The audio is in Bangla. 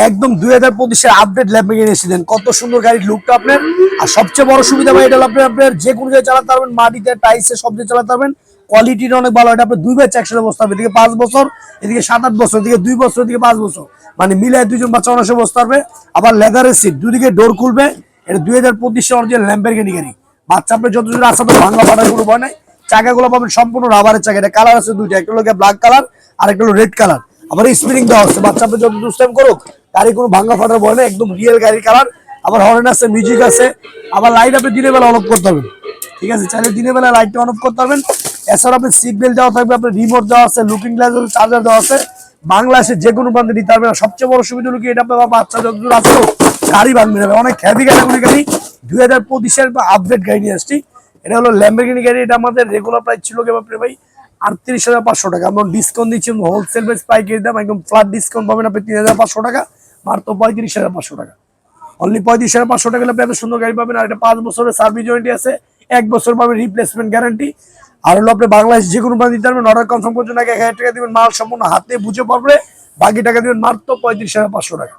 একদম 2025 এর আপডেট ল্যাম্বরগিনি এসেছেন। কত সুন্দর গাড়ির লুকটা আপনার। আর সবচেয়ে বড় সুবিধা ভাই এটা হলো আপনার যে কোনো জায়গায় চালাতে পারবেন, মাটিতে টাইলসে সব জায়গায় চালাতে পারবেন। কোয়ালিটিটা অনেক ভালো। এটা আপনার 2 ব্যাচ একসাথে বসতে হবে, এদিকে 5 বছর, এদিকে 7-8 বছর, এদিকে 2 বছর, এদিকে 5 বছর, মানে মিলায় দুইজন বাচ্চা অনায়াসে বসতে পারবে। আবার লেদারের সিট, দুদিকে ডোর খুলবে। এটা 2025 এর অরিজিনাল ল্যাম্বরগিনি গাড়ি। বাচ্চা আপনার যত দূর আসা তো ভাঙা ফাটার কোনো ভয় নাই। চাকাগুলো পাবেন সম্পূর্ণ রাবারের চাকা। এটা কালার আছে দুইটা, একটা হলো ব্ল্যাক কালার আর একটা হলো রেড কালার। আবার স্প্রিং দেওয়া হচ্ছে, বাচ্চা আপনি যত দুষ্টাইম করুক গাড়ি কোনো ভাঙা ফাটার ভয় না, একদম রিয়েল গাড়ির কালার। আবার হর্ন আছে, মিউজিক আছে। আবার লাইট আপনি দিনের বেলা অন অফ করতে পারবেন, ঠিক আছে, চাইলে দিনের বেলা লাইটটা অন অফ করতে পারবেন। এছাড়া আপনার সিট বেল্ট দেওয়া থাকবে, আপনার রিমোট দেওয়া আছে, লুকিং গ্লাস, চার্জার দেওয়া আছে। বাংলাদেশে যে কোনো প্রান্তে দিতে পারবেন। সবচেয়ে বড় সুবিধা হলো কি, এটা আপনার বাচ্চা যতদূর আছে গাড়ি ভাঙবে যাবে, অনেক হেভি ক্যাটাগরি গাড়ি। 2025 এর আপডেট গাড়ি নিয়ে আসছি। এটা হলো ল্যাম্বরগিনি গাড়ি। এটা আমাদের রেগুলার প্রাইস ছিল কি ভাই 38,500 টাকা। আমরা ডিসকাউন্ট দিচ্ছি হোলসেল প্রাইস, পাইকারি দাম একদম ফ্ল্যাট ডিসকাউন্ট পাবেন আপনি 3,500 টাকা, মাত্র 35,500 টাকা। অনলি 35,500 টাকা হলে আপনি এত সুন্দর গাড়ি পাবেন। আর এটা 5 বছরের সার্ভিস ওয়ারেন্টি আছে, 1 বছর পাবেন রিপ্লেসমেন্ট গ্যারান্টি। আর হলো আপনি বাংলাদেশ যে কোনো দিতে পারবেন। অর্ডার কনফার্ম করছেন আগে 1000 টাকা দিবেন, মাল সম্পূর্ণ হাতে বুঝে পারবে, বাকি টাকা দিবেন মাত্র 35,500 টাকা।